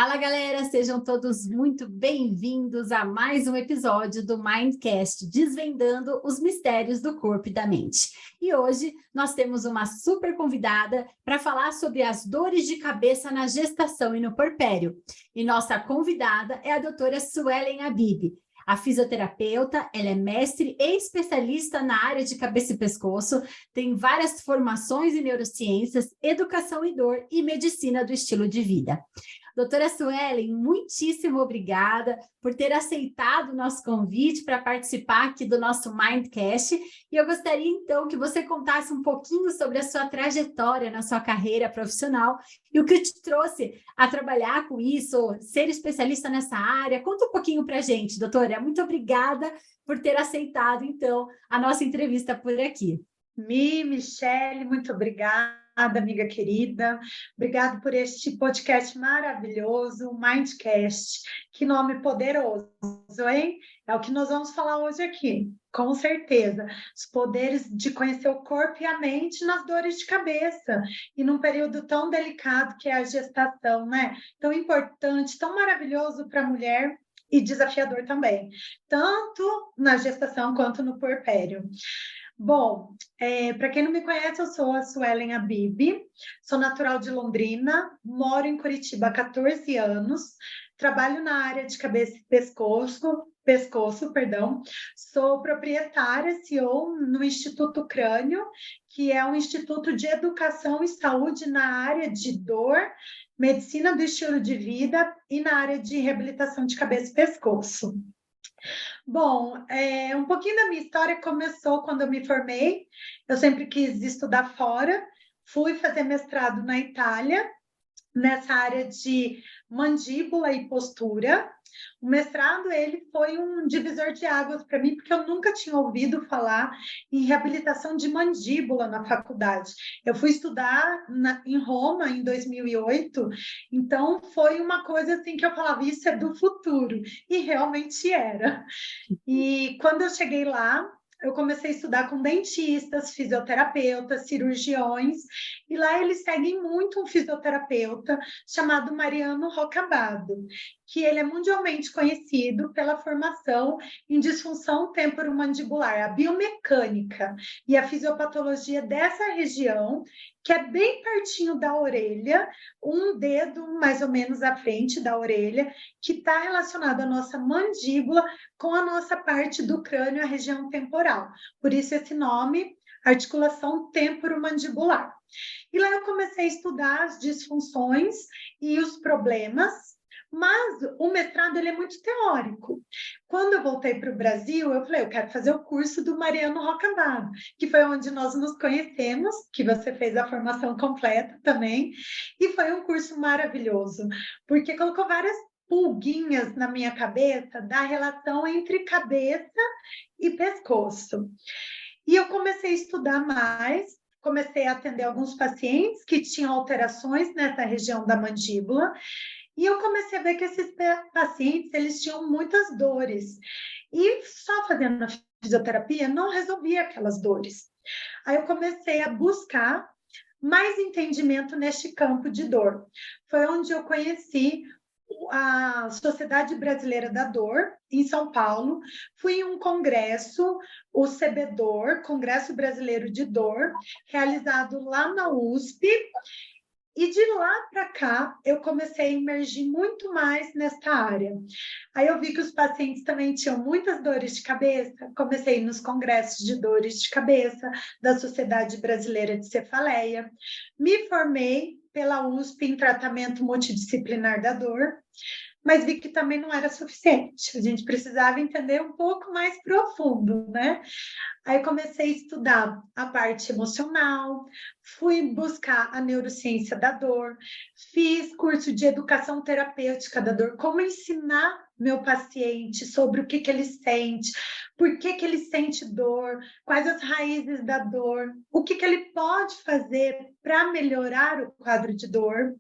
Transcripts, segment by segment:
Fala, galera! Sejam todos muito bem-vindos a mais um episódio do Mindcast, desvendando os mistérios do corpo e da mente. E hoje nós temos uma super convidada para falar sobre as dores de cabeça na gestação e no puerpério. E nossa convidada é a doutora Suelen Habib. A fisioterapeuta, ela é mestre e especialista na área de cabeça e pescoço, tem várias formações em neurociências, educação e dor e medicina do estilo de vida. Doutora Suelen, muitíssimo obrigada por ter aceitado o nosso convite para participar aqui do nosso Mindcast. E eu gostaria, então, que você contasse um pouquinho sobre a sua trajetória na sua carreira profissional e o que te trouxe a trabalhar com isso, ser especialista nessa área. Conta um pouquinho para a gente, doutora. Muito obrigada por ter aceitado, então, a nossa entrevista por aqui. Michele, muito obrigada, amiga querida. Obrigada por este podcast maravilhoso, o Mindcast. Que nome poderoso, hein? É o que nós vamos falar hoje aqui, com certeza. Os poderes de conhecer o corpo e a mente nas dores de cabeça. E num período tão delicado que é a gestação, né? Tão importante, tão maravilhoso para a mulher e desafiador também. Tanto na gestação quanto no puerpério. Bom, para quem não me conhece, eu sou a Suelen Habib, sou natural de Londrina, moro em Curitiba há 14 anos, trabalho na área de cabeça e pescoço, sou proprietária, CEO no Instituto Crânio, que é um instituto de educação e saúde na área de dor, medicina do estilo de vida e na área de reabilitação de cabeça e pescoço. Bom, um pouquinho da minha história começou quando eu me formei. Eu sempre quis estudar fora. Fui fazer mestrado na Itália, nessa área de mandíbula e postura. O mestrado, ele foi um divisor de águas para mim, porque eu nunca tinha ouvido falar em reabilitação de mandíbula na faculdade. Eu fui estudar em Roma em 2008, então foi uma coisa assim que eu falava, isso é do futuro, e realmente era. E quando eu cheguei lá, eu comecei a estudar com dentistas, fisioterapeutas, cirurgiões, e lá eles seguem muito um fisioterapeuta chamado Mariano Roccabado, que ele é mundialmente conhecido pela formação em disfunção temporomandibular, a biomecânica e a fisiopatologia dessa região, que é bem pertinho da orelha, um dedo mais ou menos à frente da orelha, que está relacionado à nossa mandíbula com a nossa parte do crânio, a região temporal. Por isso esse nome, articulação temporomandibular. E lá eu comecei a estudar as disfunções e os problemas, mas o mestrado ele é muito teórico. Quando eu voltei para o Brasil, eu falei, eu quero fazer o curso do Mariano Roccabado, que foi onde nós nos conhecemos, que você fez a formação completa também, e foi um curso maravilhoso, porque colocou várias pulguinhas na minha cabeça da relação entre cabeça e pescoço. E eu comecei a estudar mais, comecei a atender alguns pacientes que tinham alterações nessa região da mandíbula, e eu comecei a ver que esses pacientes, eles tinham muitas dores. E só fazendo a fisioterapia não resolvia aquelas dores. Aí eu comecei a buscar mais entendimento neste campo de dor. Foi onde eu conheci a Sociedade Brasileira da Dor, em São Paulo. Fui em um congresso, o CBDOR, Congresso Brasileiro de Dor, realizado lá na USP. E de lá para cá, eu comecei a emergir muito mais nesta área. Aí eu vi que os pacientes também tinham muitas dores de cabeça, comecei nos congressos de dores de cabeça da Sociedade Brasileira de Cefaleia, me formei pela USP em tratamento multidisciplinar da dor, mas vi que também não era suficiente, a gente precisava entender um pouco mais profundo, né? Aí comecei a estudar a parte emocional, fui buscar a neurociência da dor, fiz curso de educação terapêutica da dor, como ensinar meu paciente sobre o que ele sente, por que ele sente dor, quais as raízes da dor, o que ele pode fazer para melhorar o quadro de dor,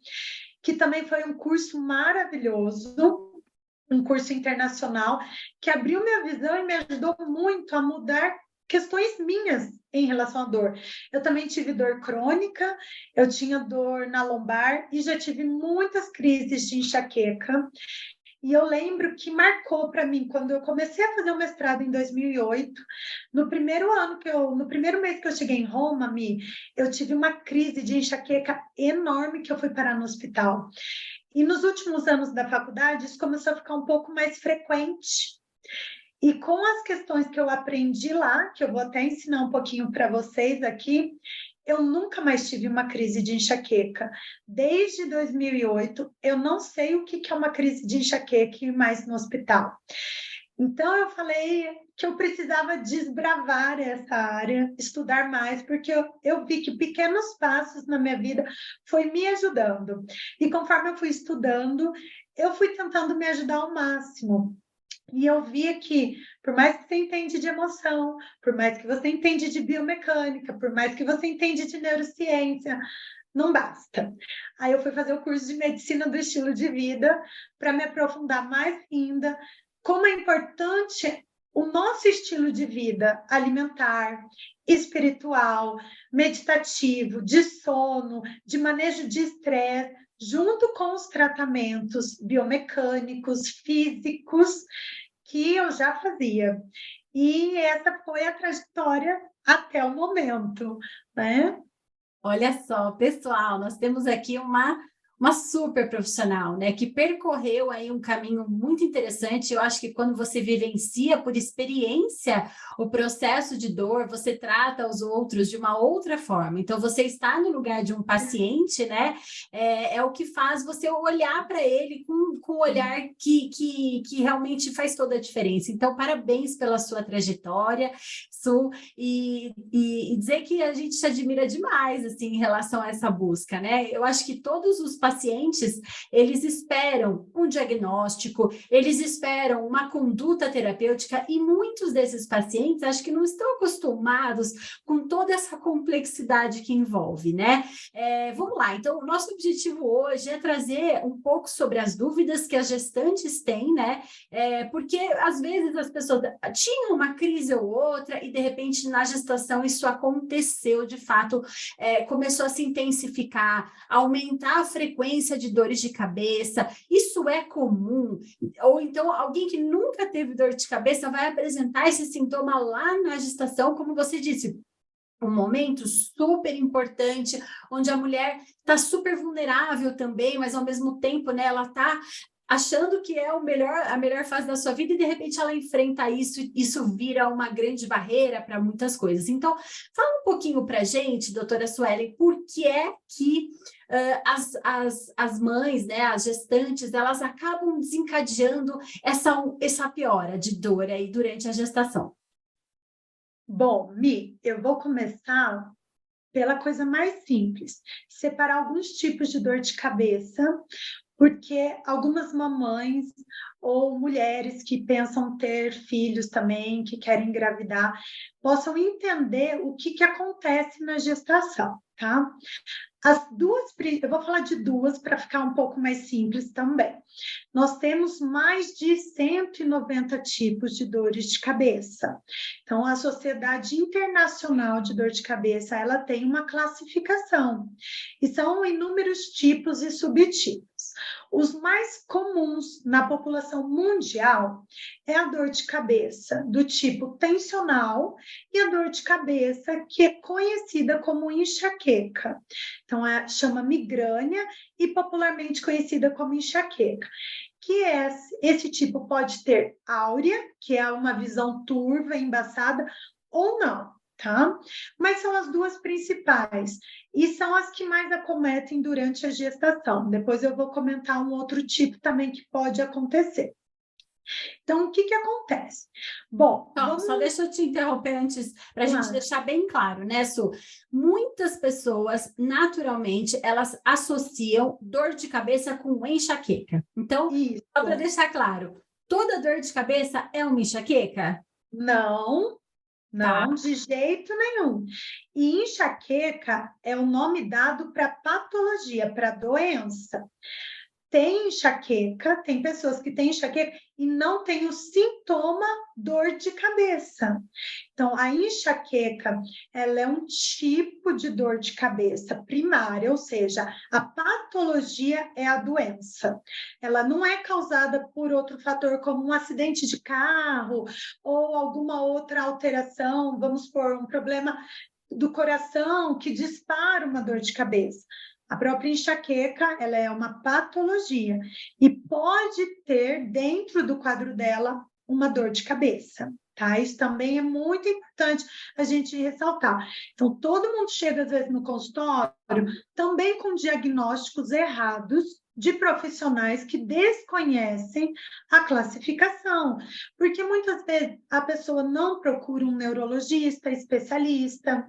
que também foi um curso maravilhoso, um curso internacional, que abriu minha visão e me ajudou muito a mudar questões minhas em relação à dor. Eu também tive dor crônica, eu tinha dor na lombar e já tive muitas crises de enxaqueca. E eu lembro que marcou para mim, quando eu comecei a fazer o mestrado em 2008, no primeiro mês que eu cheguei em Roma, eu tive uma crise de enxaqueca enorme que eu fui parar no hospital. E nos últimos anos da faculdade, isso começou a ficar um pouco mais frequente. E com as questões que eu aprendi lá, que eu vou até ensinar um pouquinho para vocês aqui, eu nunca mais tive uma crise de enxaqueca. Desde 2008, eu não sei o que é uma crise de enxaqueca e ir mais no hospital. Então, eu falei que eu precisava desbravar essa área, estudar mais, porque eu vi que pequenos passos na minha vida foi me ajudando. E conforme eu fui estudando, eu fui tentando me ajudar ao máximo. E eu via que, por mais que você entende de emoção, por mais que você entende de biomecânica, por mais que você entende de neurociência, não basta. Aí eu fui fazer o curso de medicina do estilo de vida para me aprofundar mais ainda como é importante o nosso estilo de vida alimentar, espiritual, meditativo, de sono, de manejo de estresse, junto com os tratamentos biomecânicos, físicos, que eu já fazia. E essa foi a trajetória até o momento, né? Olha só, pessoal, nós temos aqui uma super profissional, né, que percorreu aí um caminho muito interessante. Eu acho que quando você vivencia por experiência o processo de dor, você trata os outros de uma outra forma. Então, você está no lugar de um paciente, né, é o que faz você olhar para ele com um olhar que realmente faz toda a diferença. Então, parabéns pela sua trajetória, Su, e dizer que a gente te admira demais, assim, em relação a essa busca, né? Eu acho que todos os pacientes, eles esperam um diagnóstico, eles esperam uma conduta terapêutica, e muitos desses pacientes, acho que não estão acostumados com toda essa complexidade que envolve, né? Vamos lá, então, o nosso objetivo hoje é trazer um pouco sobre as dúvidas que as gestantes têm, né? Porque, às vezes, as pessoas tinham uma crise ou outra e, de repente, na gestação, isso aconteceu, de fato, começou a se intensificar, aumentar a frequência de dores de cabeça. Isso é comum? Ou então, alguém que nunca teve dor de cabeça vai apresentar esse sintoma lá na gestação, como você disse, um momento super importante, onde a mulher está super vulnerável também, mas ao mesmo tempo, né, ela está achando que é a melhor fase da sua vida, e de repente ela enfrenta isso, e isso vira uma grande barreira para muitas coisas. Então, fala um pouquinho para a gente, doutora Suelen, por que é que as mães, né, as gestantes, elas acabam desencadeando essa piora de dor aí durante a gestação? Bom, eu vou começar pela coisa mais simples, separar alguns tipos de dor de cabeça, porque algumas mamães ou mulheres que pensam ter filhos também, que querem engravidar, possam entender o que acontece na gestação, tá? Eu vou falar de duas para ficar um pouco mais simples também. Nós temos mais de 190 tipos de dores de cabeça. Então, a Sociedade Internacional de Dor de Cabeça, ela tem uma classificação, e são inúmeros tipos e subtipos. Os mais comuns na população mundial é a dor de cabeça do tipo tensional e a dor de cabeça que é conhecida como enxaqueca. Então, chama migrânia e popularmente conhecida como enxaqueca. Esse tipo pode ter áurea, que é uma visão turva, embaçada, ou não, tá? Mas são as duas principais e são as que mais acometem durante a gestação. Depois eu vou comentar um outro tipo também que pode acontecer. Então, o que acontece? Bom, Só deixa eu te interromper antes, para a gente deixar bem claro, né, Su? Muitas pessoas, naturalmente, elas associam dor de cabeça com enxaqueca. Então, só para deixar claro, toda dor de cabeça é uma enxaqueca? Não, Tá. de jeito nenhum. E enxaqueca é o nome dado para patologia, para doença. tem enxaqueca, tem pessoas que têm enxaqueca e não tem o sintoma dor de cabeça. Então, a enxaqueca, ela é um tipo de dor de cabeça primária, ou seja, a patologia é a doença. Ela não é causada por outro fator, como um acidente de carro ou alguma outra alteração, vamos supor, um problema do coração que dispara uma dor de cabeça. A própria enxaqueca, ela é uma patologia e pode ter dentro do quadro dela uma dor de cabeça, tá? Isso também é muito importante a gente ressaltar. Então, todo mundo chega às vezes no consultório também com diagnósticos errados de profissionais que desconhecem a classificação, porque muitas vezes a pessoa não procura um neurologista especialista,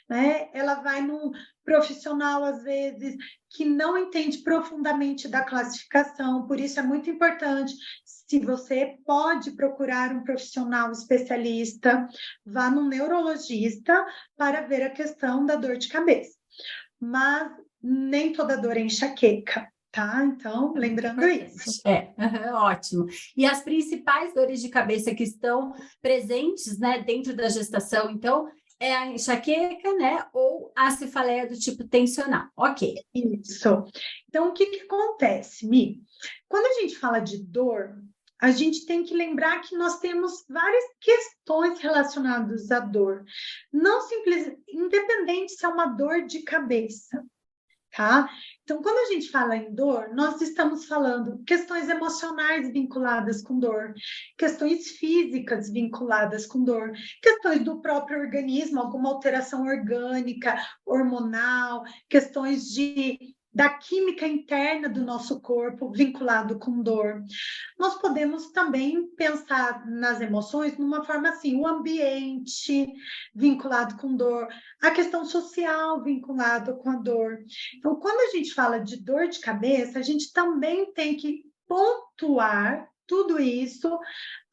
né? Ela vai num profissional, às vezes, que não entende profundamente da classificação, por isso é muito importante, se você pode procurar um profissional especialista, vá no neurologista para ver a questão da dor de cabeça. Mas nem toda dor é enxaqueca, tá? Então, lembrando isso. Ótimo. E as principais dores de cabeça que estão presentes, né, dentro da gestação, então, é a enxaqueca, né, ou a cefaleia do tipo tensional. Ok. Isso. Então, o que acontece, Mi? Quando a gente fala de dor, a gente tem que lembrar que nós temos várias questões relacionadas à dor. Não simplesmente, independente se é uma dor de cabeça, tá? Então, quando a gente fala em dor, nós estamos falando questões emocionais vinculadas com dor, questões físicas vinculadas com dor, questões do próprio organismo, alguma alteração orgânica, hormonal, questões da química interna do nosso corpo vinculado com dor. Nós podemos também pensar nas emoções numa forma assim, o ambiente vinculado com dor, a questão social vinculada com a dor. Então, quando a gente fala de dor de cabeça, a gente também tem que pontuar tudo isso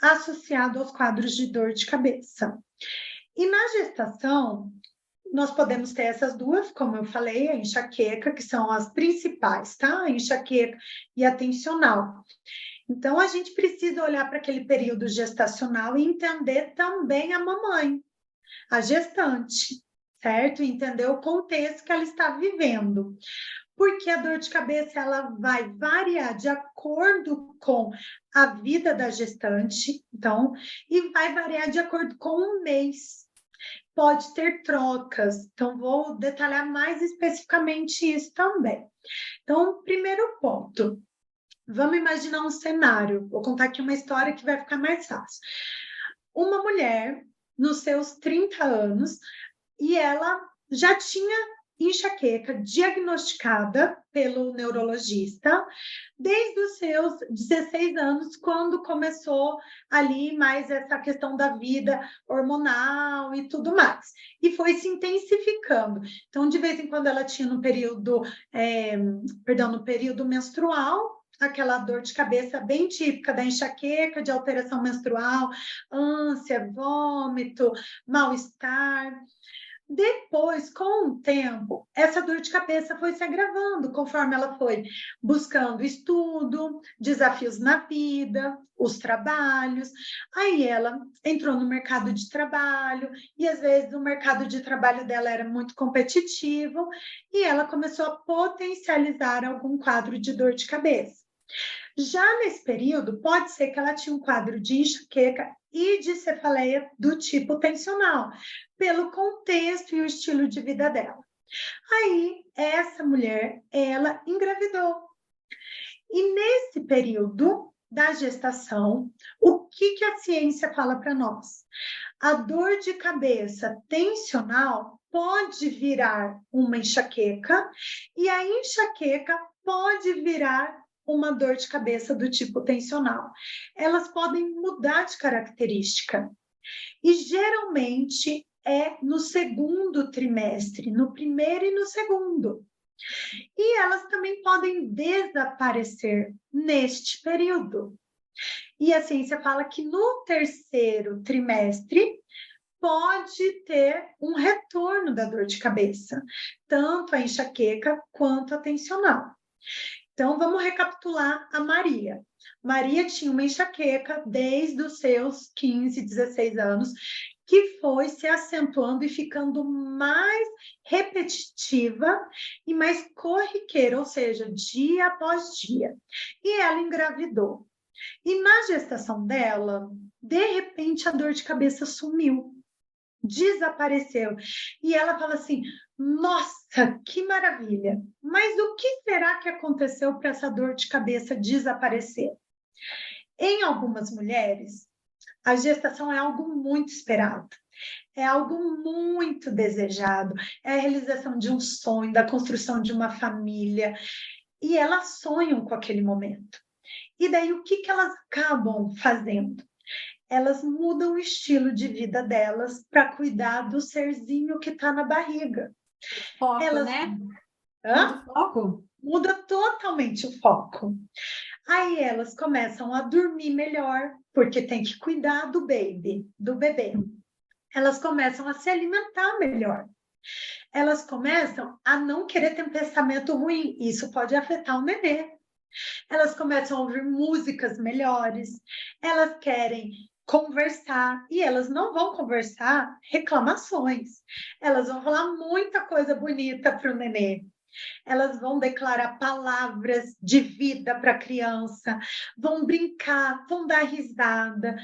associado aos quadros de dor de cabeça. E na gestação, nós podemos ter essas duas, como eu falei, a enxaqueca, que são as principais, tá? A enxaqueca e a tensional. Então, a gente precisa olhar para aquele período gestacional e entender também a mamãe, a gestante, certo? Entender o contexto que ela está vivendo. Porque a dor de cabeça ela vai variar de acordo com a vida da gestante, então, e vai variar de acordo com o mês. Pode ter trocas, então vou detalhar mais especificamente isso também. Então, primeiro ponto, vamos imaginar um cenário, vou contar aqui uma história que vai ficar mais fácil. Uma mulher, nos seus 30 anos, e ela já tinha enxaqueca diagnosticada pelo neurologista desde os seus 16 anos, quando começou ali mais essa questão da vida hormonal e tudo mais. E foi se intensificando. Então, de vez em quando ela tinha no período menstrual, aquela dor de cabeça bem típica da enxaqueca, de alteração menstrual, ânsia, vômito, mal-estar. Depois, com o tempo, essa dor de cabeça foi se agravando conforme ela foi buscando estudo, desafios na vida, os trabalhos. Aí ela entrou no mercado de trabalho e às vezes o mercado de trabalho dela era muito competitivo e ela começou a potencializar algum quadro de dor de cabeça. Já nesse período, pode ser que ela tinha um quadro de enxaqueca e de cefaleia do tipo tensional, pelo contexto e o estilo de vida dela. Aí, essa mulher, ela engravidou. E nesse período da gestação, o que a ciência fala para nós? A dor de cabeça tensional pode virar uma enxaqueca e a enxaqueca pode virar uma dor de cabeça do tipo tensional. Elas podem mudar de característica. E geralmente é no segundo trimestre, no primeiro e no segundo. E elas também podem desaparecer neste período. E a ciência fala que no terceiro trimestre pode ter um retorno da dor de cabeça, tanto a enxaqueca quanto a tensional. Então, vamos recapitular a Maria. Maria tinha uma enxaqueca desde os seus 15, 16 anos, que foi se acentuando e ficando mais repetitiva e mais corriqueira, ou seja, dia após dia. E ela engravidou. E na gestação dela, de repente, a dor de cabeça sumiu, desapareceu. E ela fala assim: nossa, que maravilha! Mas o que será que aconteceu para essa dor de cabeça desaparecer? Em algumas mulheres, a gestação é algo muito esperado. É algo muito desejado, é a realização de um sonho, da construção de uma família, e elas sonham com aquele momento. E daí, o que elas acabam fazendo? Elas mudam o estilo de vida delas para cuidar do serzinho que está na barriga. Foco, Elas... né? Hã? Muda o foco? Muda totalmente o foco. Aí elas começam a dormir melhor, porque tem que cuidar do baby, do bebê. Elas começam a se alimentar melhor. Elas começam a não querer ter um pensamento ruim. Isso pode afetar o nenê. Elas começam a ouvir músicas melhores. Elas querem conversar. E elas não vão conversar reclamações. Elas vão falar muita coisa bonita para o nenê. Elas vão declarar palavras de vida para a criança, vão brincar, vão dar risada,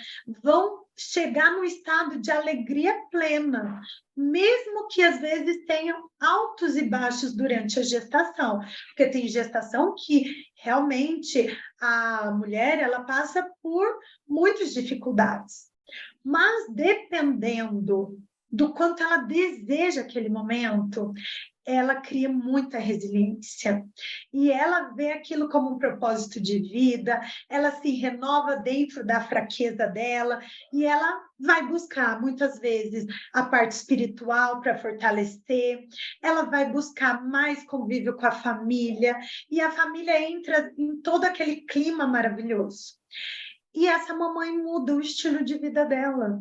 vão chegar num estado de alegria plena, mesmo que às vezes tenham altos e baixos durante a gestação, porque tem gestação que realmente a mulher ela passa por muitas dificuldades, mas dependendo do quanto ela deseja aquele momento, ela cria muita resiliência e ela vê aquilo como um propósito de vida, ela se renova dentro da fraqueza dela e ela vai buscar muitas vezes a parte espiritual para fortalecer, ela vai buscar mais convívio com a família e a família entra em todo aquele clima maravilhoso. E essa mamãe muda o estilo de vida dela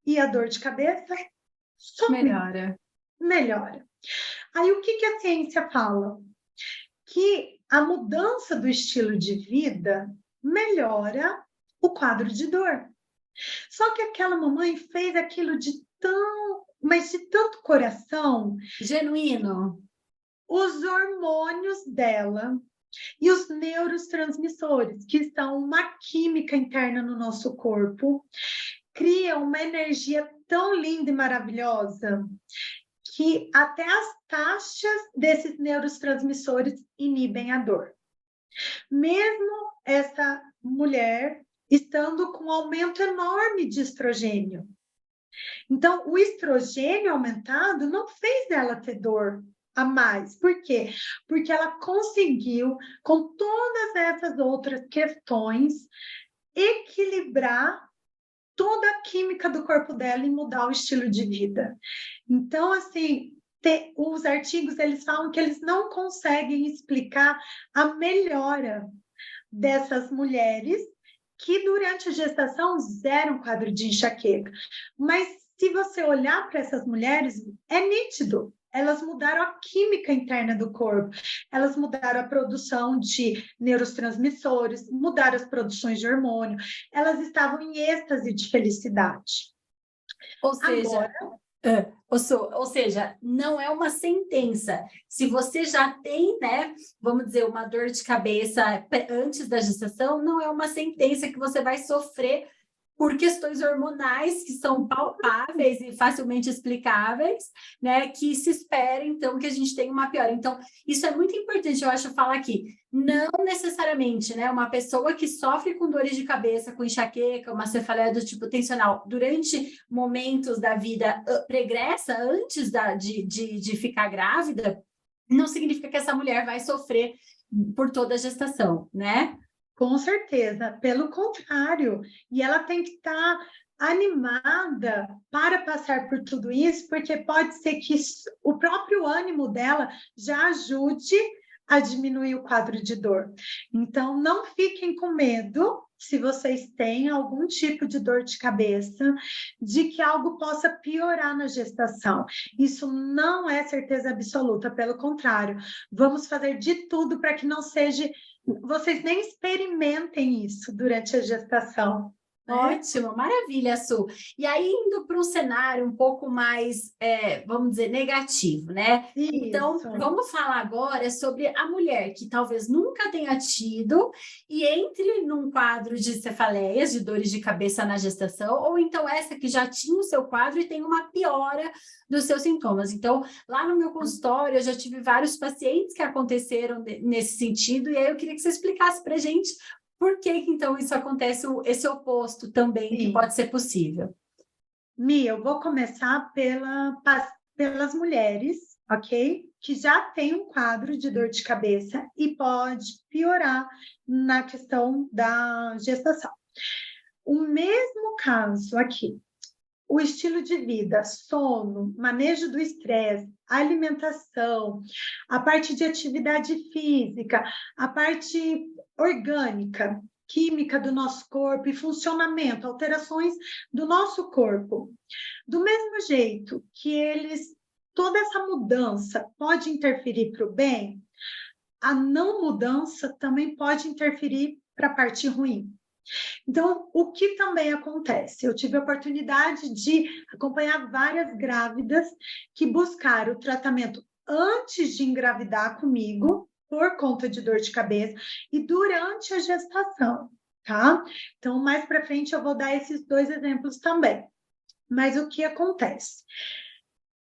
e a dor de cabeça melhora. Aí, o que a ciência fala? Que a mudança do estilo de vida melhora o quadro de dor. Só que aquela mamãe fez aquilo mas de tanto coração. Genuíno. Os hormônios dela e os neurotransmissores, que são uma química interna no nosso corpo, criam uma energia tão linda e maravilhosa que até as taxas desses neurotransmissores inibem a dor. Mesmo essa mulher estando com um aumento enorme de estrogênio. Então, o estrogênio aumentado não fez ela ter dor a mais. Por quê? Porque ela conseguiu, com todas essas outras questões, equilibrar toda a química do corpo dela e mudar o estilo de vida. Então, assim, os artigos, eles falam que eles não conseguem explicar a melhora dessas mulheres que durante a gestação zeram quadro de enxaqueca. Mas se você olhar para essas mulheres, é nítido. Elas mudaram a química interna do corpo, elas mudaram a produção de neurotransmissores, mudaram as produções de hormônio, elas estavam em êxtase de felicidade. Ou seja, ou seja, não é uma sentença. Se você já tem, né, vamos dizer, uma dor de cabeça antes da gestação, não é uma sentença que você vai sofrer por questões hormonais que são palpáveis e facilmente explicáveis, né, que se espera, então, que a gente tenha uma piora. Então, isso é muito importante, eu acho, falar aqui. Não necessariamente, né, uma pessoa que sofre com dores de cabeça, com enxaqueca, uma cefaleia do tipo tensional, durante momentos da vida pregressa, antes de ficar grávida, não significa que essa mulher vai sofrer por toda a gestação, né? Com certeza, pelo contrário, e ela tem que estar animada para passar por tudo isso, porque pode ser que o próprio ânimo dela já ajude a diminuir o quadro de dor. Então, não fiquem com medo, se vocês têm algum tipo de dor de cabeça, de que algo possa piorar na gestação. Isso não é certeza absoluta, pelo contrário, vamos fazer de tudo para que não seja, vocês nem experimentem isso durante a gestação. Ótimo, maravilha, Su. E aí, indo para um cenário um pouco mais, vamos dizer, negativo, né? Então, Isso. vamos falar agora sobre a mulher que talvez nunca tenha tido e entre num quadro de cefaleias, de dores de cabeça na gestação, ou então essa que já tinha o seu quadro e tem uma piora dos seus sintomas. Então, lá no meu consultório, eu já tive vários pacientes que aconteceram nesse sentido, e aí eu queria que você explicasse para a gente por que então isso acontece, esse oposto também, que Sim. pode ser possível? Mi, eu vou começar pelas mulheres, ok? Que já tem um quadro de dor de cabeça e pode piorar na questão da gestação. O mesmo caso aqui, o estilo de vida, sono, manejo do estresse, alimentação, a parte de atividade física, a parte orgânica, química do nosso corpo e funcionamento, alterações do nosso corpo. Do mesmo jeito que toda essa mudança pode interferir para o bem, a não mudança também pode interferir para a parte ruim. Então, o que também acontece? Eu tive a oportunidade de acompanhar várias grávidas que buscaram o tratamento antes de engravidar comigo, por conta de dor de cabeça, e durante a gestação, tá? Então, mais para frente eu vou dar esses 2 exemplos também. Mas o que acontece?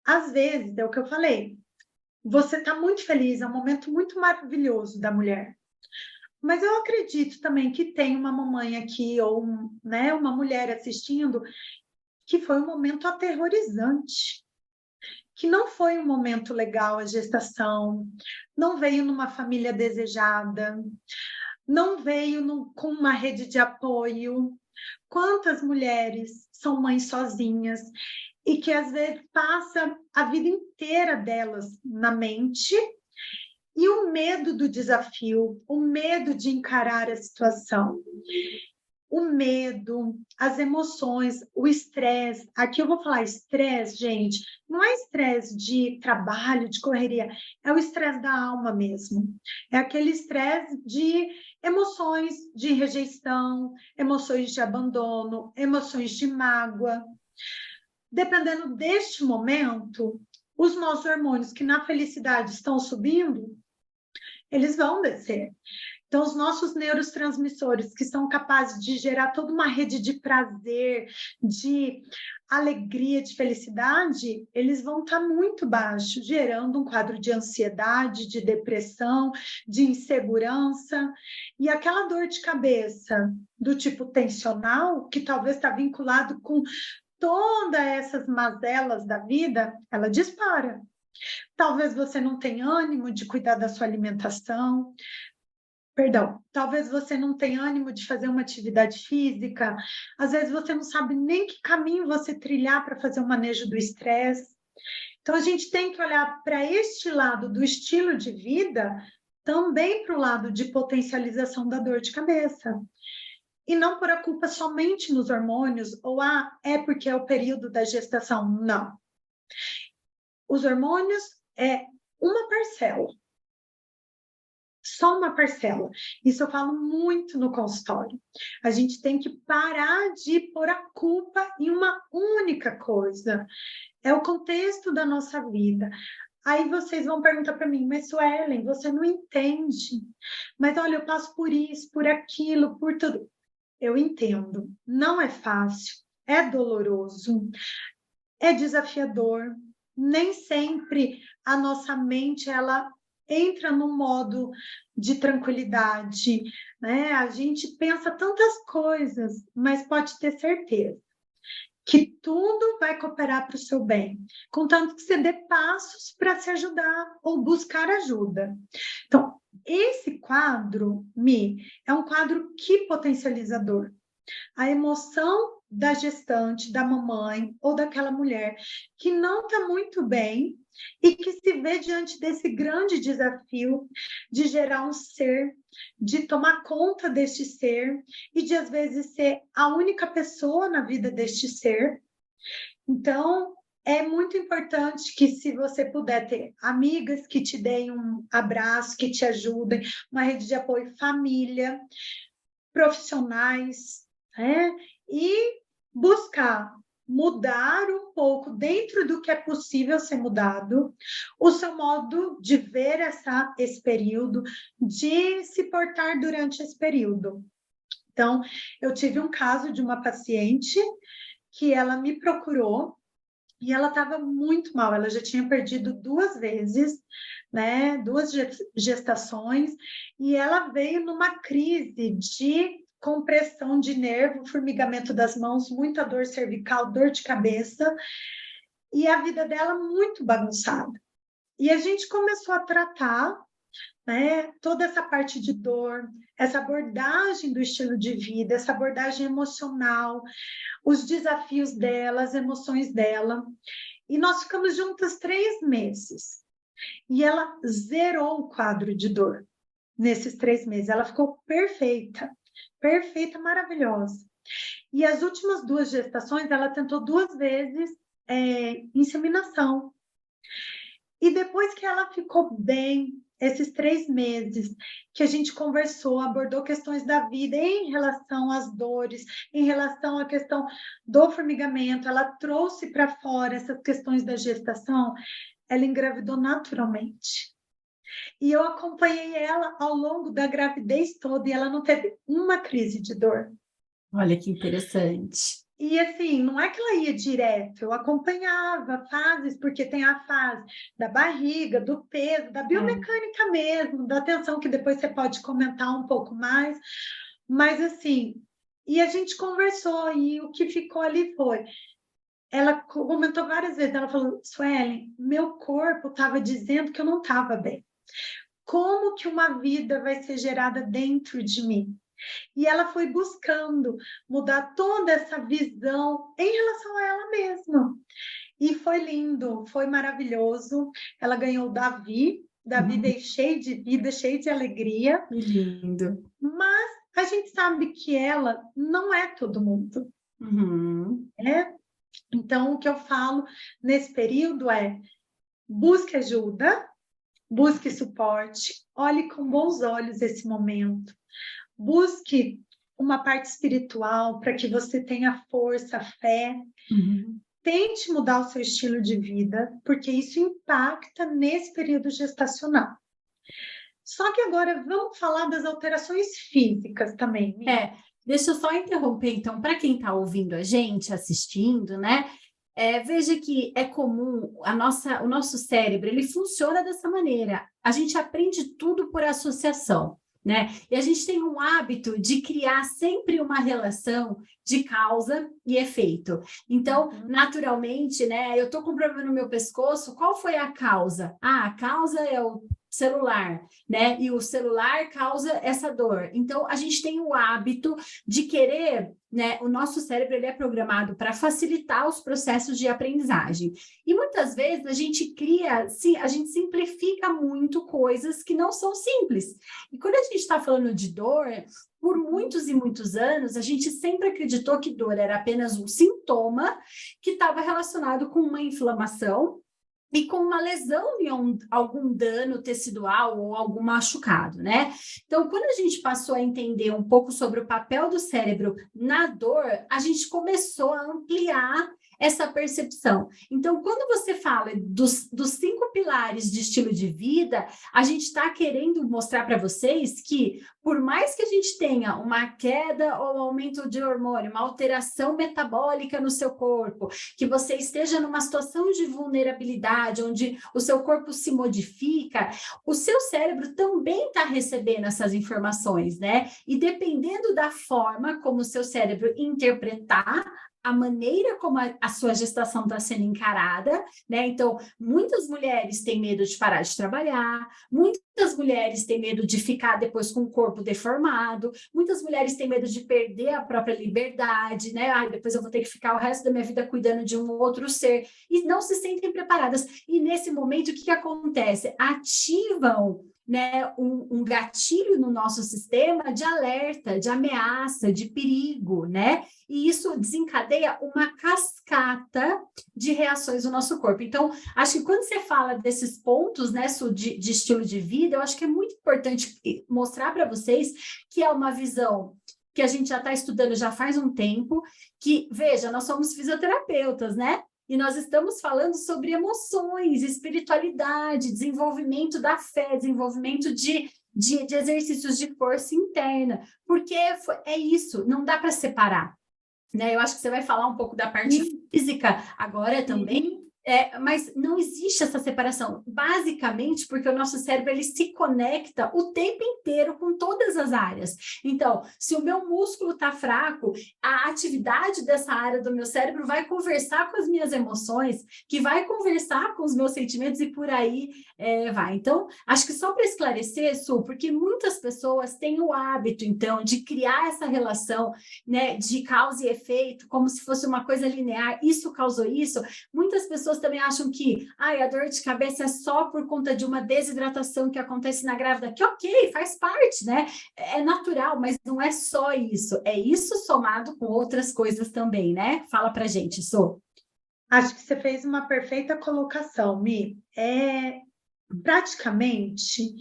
Às vezes, é o que eu falei, você está muito feliz, é um momento muito maravilhoso da mulher. Mas eu acredito também que tem uma mamãe aqui, ou né, uma mulher assistindo, que foi um momento aterrorizante, que não foi um momento legal a gestação, não veio numa família desejada, não veio com uma rede de apoio. Quantas mulheres são mães sozinhas e que às vezes passa a vida inteira delas na mente, e o medo do desafio, o medo de encarar a situação, o medo, as emoções, o estresse. Aqui eu vou falar estresse, gente, não é estresse de trabalho, de correria, é o estresse da alma mesmo. É aquele estresse de emoções de rejeição, emoções de abandono, emoções de mágoa. Dependendo deste momento, os nossos hormônios que na felicidade estão subindo, eles vão descer. Então, os nossos neurotransmissores, que são capazes de gerar toda uma rede de prazer, de alegria, de felicidade, eles vão estar muito baixos, gerando um quadro de ansiedade, de depressão, de insegurança. E aquela dor de cabeça do tipo tensional, que talvez está vinculado com todas essas mazelas da vida, ela dispara. Talvez você não tenha ânimo de cuidar da sua alimentação, talvez você não tenha ânimo de fazer uma atividade física, às vezes você não sabe nem que caminho você trilhar para fazer o manejo do estresse. Então, a gente tem que olhar para este lado do estilo de vida, também para o lado de potencialização da dor de cabeça. E não pôr a culpa somente nos hormônios, ou é porque é o período da gestação. Não. Os hormônios é uma parcela. Só uma parcela. Isso eu falo muito no consultório. A gente tem que parar de pôr a culpa em uma única coisa. É o contexto da nossa vida. Aí vocês vão perguntar para mim, mas Suelen, você não entende. Mas olha, eu passo por isso, por aquilo, por tudo. Eu entendo. Não é fácil, é doloroso, é desafiador. Nem sempre a nossa mente, ela entra no modo de tranquilidade, né? A gente pensa tantas coisas, mas pode ter certeza que tudo vai cooperar para o seu bem, contanto que você dê passos para se ajudar ou buscar ajuda. Então, esse quadro, Mi, é um quadro que potencializador. A emoção da gestante, da mamãe ou daquela mulher que não está muito bem e que se vê diante desse grande desafio de gerar um ser, de tomar conta deste ser e de, às vezes, ser a única pessoa na vida deste ser. Então, é muito importante que, se você puder ter amigas que te deem um abraço, que te ajudem, uma rede de apoio, família, profissionais, né? E buscar mudar um pouco, dentro do que é possível ser mudado, o seu modo de ver esse período, de se portar durante esse período. Então, eu tive um caso de uma paciente que ela me procurou e ela estava muito mal, ela já tinha perdido 2 vezes, né, 2 gestações, e ela veio numa crise de compressão de nervo, formigamento das mãos, muita dor cervical, dor de cabeça, e a vida dela muito bagunçada. E a gente começou a tratar, né, toda essa parte de dor, essa abordagem do estilo de vida, essa abordagem emocional, os desafios dela, as emoções dela. E nós ficamos juntas 3 meses. E ela zerou o quadro de dor nesses 3 meses. Ela ficou perfeita, perfeita, maravilhosa. E as últimas 2 gestações, ela tentou 2 vezes inseminação. E depois que ela ficou bem, esses 3 meses que a gente conversou, abordou questões da vida em relação às dores, em relação à questão do formigamento, ela trouxe para fora essas questões da gestação, ela engravidou naturalmente. E eu acompanhei ela ao longo da gravidez toda e ela não teve uma crise de dor. Olha que interessante. E assim, não é que ela ia direto, eu acompanhava fases, porque tem a fase da barriga, do peso, da biomecânica mesmo, da atenção, que depois você pode comentar um pouco mais. Mas assim, e a gente conversou, e o que ficou ali foi, ela comentou várias vezes, ela falou, Suelen, meu corpo estava dizendo que eu não estava bem. Como que uma vida vai ser gerada dentro de mim? E ela foi buscando mudar toda essa visão em relação a ela mesma. E foi lindo, foi maravilhoso. Ela ganhou o Davi. Davi veio cheio de vida, cheio de alegria. Que lindo. Mas a gente sabe que ela não é todo mundo. Né? Então, o que eu falo nesse período é: busque ajuda, busque suporte, olhe com bons olhos esse momento. Busque uma parte espiritual para que você tenha força, fé. Tente mudar o seu estilo de vida, porque isso impacta nesse período gestacional. Só que agora vamos falar das alterações físicas também. Deixa eu só interromper, então, para quem está ouvindo a gente, assistindo, né? Veja que é comum, o nosso cérebro, ele funciona dessa maneira. A gente aprende tudo por associação, né? E a gente tem um hábito de criar sempre uma relação de causa e efeito. Então, naturalmente, né? Eu estou com um problema no meu pescoço, qual foi a causa? A causa é o celular, né? E o celular causa essa dor. Então, a gente tem o hábito de querer, né? O nosso cérebro, ele é programado para facilitar os processos de aprendizagem. E muitas vezes a gente a gente simplifica muito coisas que não são simples. E quando a gente está falando de dor, por muitos e muitos anos, a gente sempre acreditou que dor era apenas um sintoma que estava relacionado com uma inflamação e com uma lesão em algum dano tecidual ou algum machucado, né? Então, quando a gente passou a entender um pouco sobre o papel do cérebro na dor, a gente começou a ampliar essa percepção. Então, quando você fala dos 5 pilares de estilo de vida, a gente está querendo mostrar para vocês que, por mais que a gente tenha uma queda ou aumento de hormônio, uma alteração metabólica no seu corpo, que você esteja numa situação de vulnerabilidade, onde o seu corpo se modifica, o seu cérebro também está recebendo essas informações, né? E dependendo da forma como o seu cérebro interpretar a maneira como a sua gestação está sendo encarada, né? Então, muitas mulheres têm medo de parar de trabalhar, muitas mulheres têm medo de ficar depois com o corpo deformado, muitas mulheres têm medo de perder a própria liberdade, né? Ah, depois eu vou ter que ficar o resto da minha vida cuidando de um outro ser, e não se sentem preparadas. E nesse momento, o que acontece? Ativam, né, um gatilho no nosso sistema de alerta, de ameaça, de perigo, né? E isso desencadeia uma cascata de reações no nosso corpo. Então, acho que quando você fala desses pontos, né, de estilo de vida, eu acho que é muito importante mostrar para vocês que é uma visão que a gente já está estudando já faz um tempo, que, veja, nós somos fisioterapeutas, né? E nós estamos falando sobre emoções, espiritualidade, desenvolvimento da fé, desenvolvimento de exercícios de força interna, porque é isso, não dá para separar, né? Eu acho que você vai falar um pouco da parte física agora também, mas não existe essa separação, basicamente porque o nosso cérebro ele se conecta o tempo inteiro com todas as áreas. Então, se o meu músculo está fraco, a atividade dessa área do meu cérebro vai conversar com as minhas emoções, que vai conversar com os meus sentimentos e por aí vai. Então, acho que só para esclarecer, Su, porque muitas pessoas têm o hábito, então, de criar essa relação, né, de causa e efeito, como se fosse uma coisa linear, isso causou isso. Muitas pessoas também acham que a dor de cabeça é só por conta de uma desidratação que acontece na grávida, que ok, faz parte, né? É natural, mas não é só isso. É isso somado com outras coisas também, né? Fala pra gente, Sô. Acho que você fez uma perfeita colocação, Mi. Praticamente,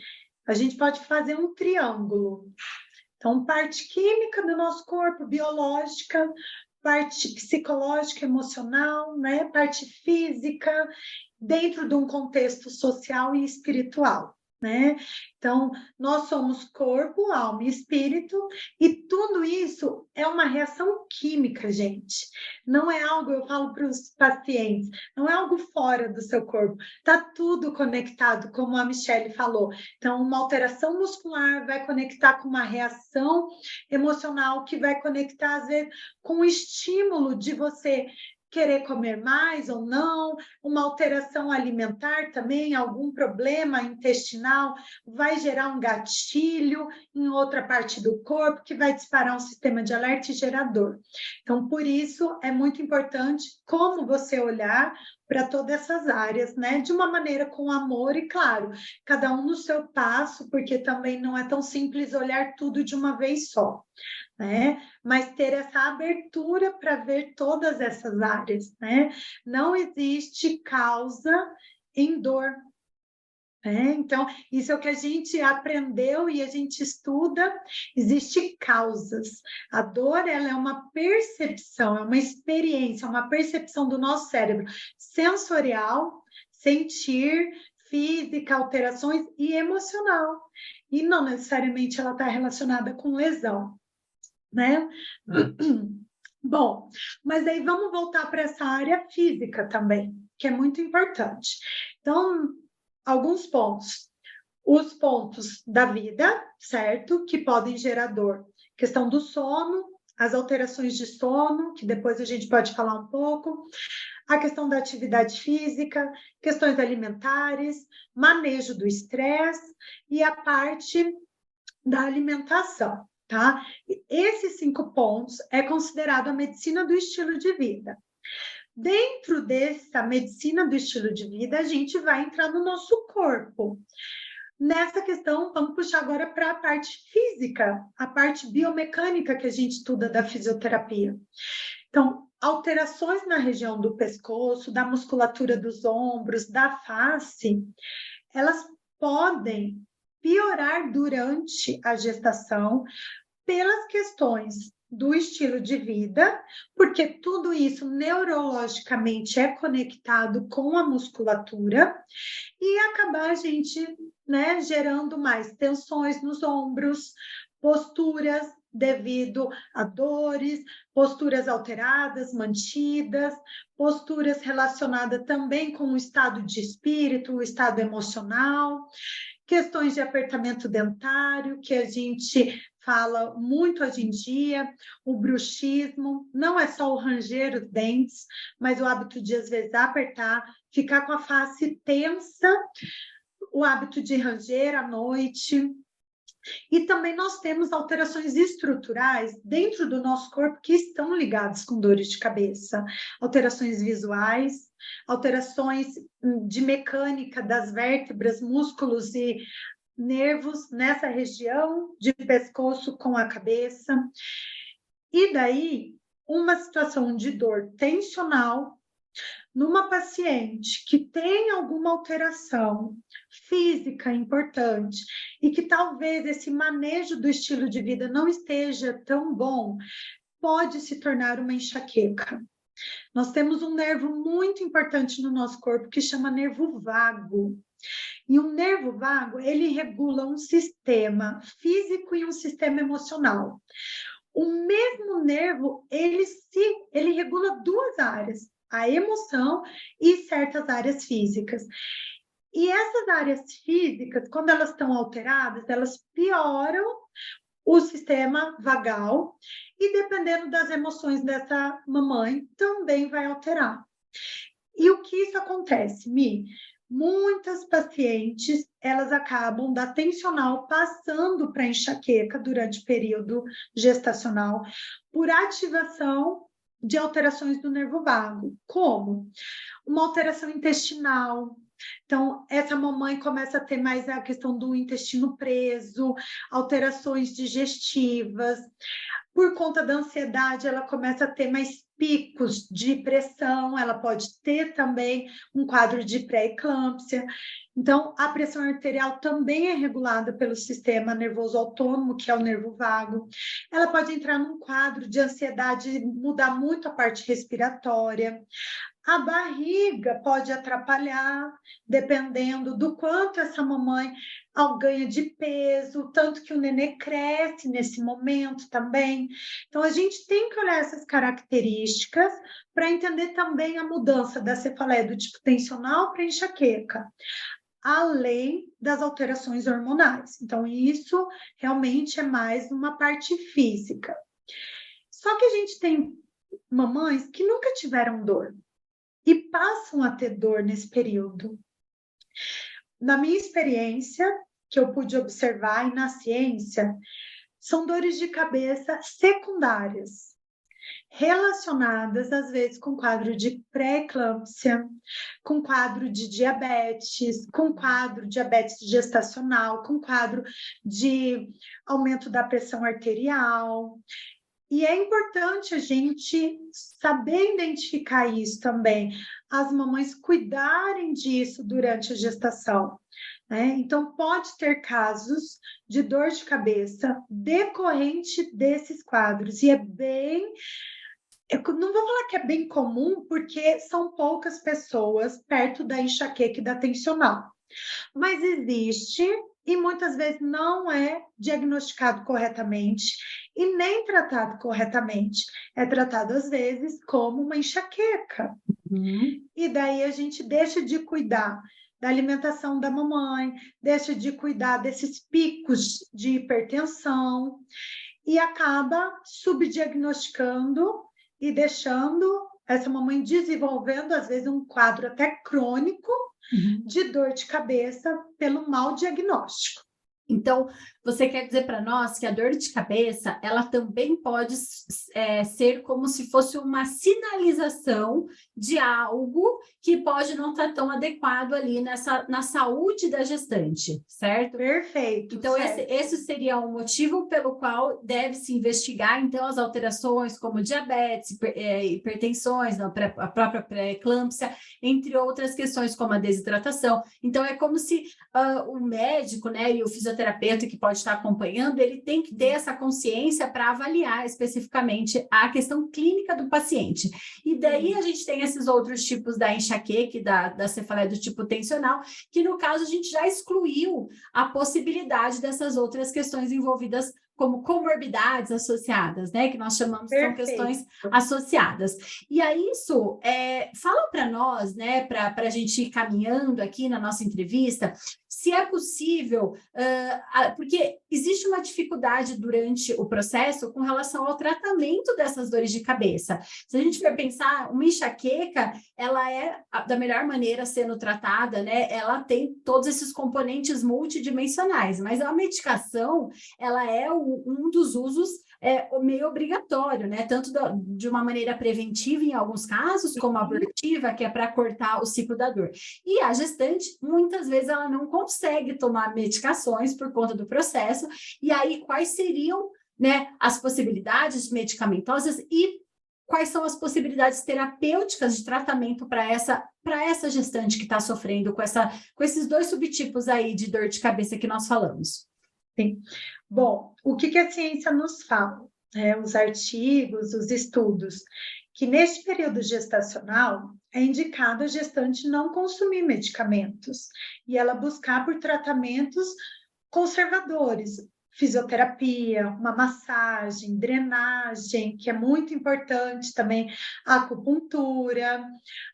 a gente pode fazer um triângulo. Então, parte química do nosso corpo, biológica, parte psicológica, emocional, né? Parte física, dentro de um contexto social e espiritual, né? Então, nós somos corpo, alma e espírito, e tudo isso é uma reação química, gente. Não é algo, eu falo para os pacientes, não é algo fora do seu corpo. Está tudo conectado, como a Michelle falou. Então, uma alteração muscular vai conectar com uma reação emocional que vai conectar, às vezes, com o estímulo de você querer comer mais ou não, uma alteração alimentar também, algum problema intestinal, vai gerar um gatilho em outra parte do corpo que vai disparar um sistema de alerta e gerador. Então, por isso, é muito importante como você olhar para todas essas áreas, né? De uma maneira com amor e, claro, cada um no seu passo, porque também não é tão simples olhar tudo de uma vez só, né? Mas ter essa abertura para ver todas essas áreas, né? Não existe causa em dor. Então, isso é o que a gente aprendeu e a gente estuda, existe causas. A dor, ela é uma percepção, é uma experiência, uma percepção do nosso cérebro sensorial, sentir, física, alterações e emocional. E não necessariamente ela está relacionada com lesão, né? Bom, mas aí vamos voltar para essa área física também, que é muito importante. Então, alguns pontos. Os pontos da vida, certo? Que podem gerar dor. Questão do sono, as alterações de sono, que depois a gente pode falar um pouco. A questão da atividade física, questões alimentares, manejo do estresse e a parte da alimentação, tá? Esses 5 pontos é considerado a medicina do estilo de vida. Dentro dessa medicina do estilo de vida, a gente vai entrar no nosso corpo. Nessa questão, vamos puxar agora para a parte física, a parte biomecânica que a gente estuda da fisioterapia. Então, alterações na região do pescoço, da musculatura dos ombros, da face, elas podem piorar durante a gestação pelas questões do estilo de vida, porque tudo isso neurologicamente é conectado com a musculatura e acabar a gente, né, gerando mais tensões nos ombros, posturas devido a dores, posturas alteradas, mantidas, posturas relacionadas também com o estado de espírito, o estado emocional, questões de apertamento dentário, que a gente fala muito hoje em dia, o bruxismo, não é só o ranger os dentes, mas o hábito de, às vezes, apertar, ficar com a face tensa, o hábito de ranger à noite. E também nós temos alterações estruturais dentro do nosso corpo que estão ligadas com dores de cabeça, alterações visuais, alterações de mecânica das vértebras, músculos e nervos nessa região de pescoço com a cabeça. E daí, uma situação de dor tensional numa paciente que tem alguma alteração física importante e que talvez esse manejo do estilo de vida não esteja tão bom, pode se tornar uma enxaqueca. Nós temos um nervo muito importante no nosso corpo que chama nervo vago. E o nervo vago, ele regula um sistema físico e um sistema emocional. O mesmo nervo, ele regula duas áreas, a emoção e certas áreas físicas. E essas áreas físicas, quando elas estão alteradas, elas pioram o sistema vagal e, dependendo das emoções dessa mamãe, também vai alterar. E o que isso acontece, Mi? Muitas pacientes, elas acabam da tensional passando para enxaqueca durante o período gestacional por ativação de alterações do nervo vago. Como? Uma alteração intestinal. Então, essa mamãe começa a ter mais a questão do intestino preso, alterações digestivas. Por conta da ansiedade, ela começa a ter mais picos de pressão, ela pode ter também um quadro de pré-eclâmpsia. Então, a pressão arterial também é regulada pelo sistema nervoso autônomo, que é o nervo vago. Ela pode entrar num quadro de ansiedade, mudar muito a parte respiratória. A barriga pode atrapalhar, dependendo do quanto essa mamãe ganha de peso, tanto que o nenê cresce nesse momento também. Então, a gente tem que olhar essas características para entender também a mudança da cefaleia do tipo tensional para enxaqueca, além das alterações hormonais. Então, isso realmente é mais uma parte física. Só que a gente tem mamães que nunca tiveram dor e passam a ter dor nesse período. Na minha experiência, que eu pude observar e na ciência, são dores de cabeça secundárias, relacionadas, às vezes, com quadro de pré-eclâmpsia, com quadro de diabetes, com quadro de diabetes gestacional, com quadro de aumento da pressão arterial. E é importante a gente saber identificar isso também, as mamães cuidarem disso durante a gestação, né? Então, pode ter casos de dor de cabeça decorrente desses quadros, e é bem... Eu não vou falar que é bem comum, porque são poucas pessoas perto da enxaqueca e da tensional, mas existe e muitas vezes não é diagnosticado corretamente e nem tratado corretamente. É tratado, às vezes, como uma enxaqueca. E daí a gente deixa de cuidar da alimentação da mamãe, deixa de cuidar desses picos de hipertensão e acaba subdiagnosticando e deixando essa mamãe desenvolvendo, às vezes, um quadro até crônico de dor de cabeça pelo mau diagnóstico. Então, você quer dizer para nós que a dor de cabeça, ela também pode ser como se fosse uma sinalização de algo que pode não estar tão adequado ali na saúde da gestante, certo? Perfeito. Então, certo. esse seria o motivo pelo qual deve-se investigar, então, as alterações como diabetes, hipertensões, a própria pré-eclâmpsia, entre outras questões como a desidratação. Então, é como se o médico, né, e o fisioterapeuta que pode estar acompanhando, ele tem que ter essa consciência para avaliar especificamente a questão clínica do paciente. E daí a gente tem esses outros tipos da enxaqueca e da cefaleia do tipo tensional, que no caso a gente já excluiu a possibilidade dessas outras questões envolvidas como comorbidades associadas, né? Que nós chamamos que são Perfeito. questões associadas. E aí, isso, fala para nós, né, para a gente ir caminhando aqui na nossa entrevista, se é possível, porque existe uma dificuldade durante o processo com relação ao tratamento dessas dores de cabeça. Se a gente for pensar, uma enxaqueca, ela é da melhor maneira sendo tratada, né? Ela tem todos esses componentes multidimensionais, mas a medicação, ela é um dos usos meio obrigatório, né? Tanto de uma maneira preventiva em alguns casos, como abortiva, que é para cortar o ciclo da dor. E a gestante, muitas vezes, ela não consegue tomar medicações por conta do processo. E aí, quais seriam, né, as possibilidades medicamentosas e quais são as possibilidades terapêuticas de tratamento para essa gestante que está sofrendo com esses dois subtipos aí de dor de cabeça que nós falamos? Sim. Bom, o que a ciência nos fala? Os artigos, os estudos, que neste período gestacional é indicado a gestante não consumir medicamentos e ela buscar por tratamentos conservadores, fisioterapia, uma massagem, drenagem, que é muito importante também, acupuntura,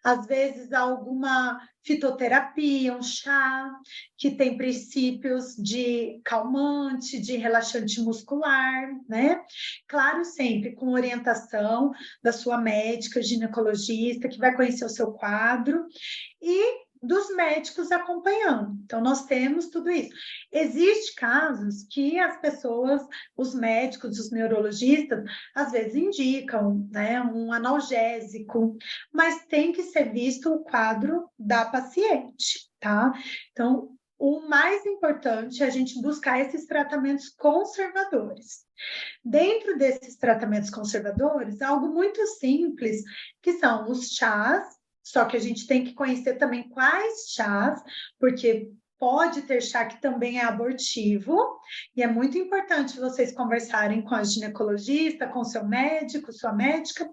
às vezes alguma fitoterapia, um chá, que tem princípios de calmante, de relaxante muscular, né? Claro, sempre com orientação da sua médica, ginecologista, que vai conhecer o seu quadro, e dos médicos acompanhando. Então, nós temos tudo isso. Existem casos que as pessoas, os médicos, os neurologistas, às vezes indicam, né, um analgésico, mas tem que ser visto o quadro da paciente, tá? Então, o mais importante é a gente buscar esses tratamentos conservadores. Dentro desses tratamentos conservadores, algo muito simples, que são os chás. Só que a gente tem que conhecer também quais chás, porque pode ter chá que também é abortivo, e é muito importante vocês conversarem com a ginecologista, com seu médico, sua médica.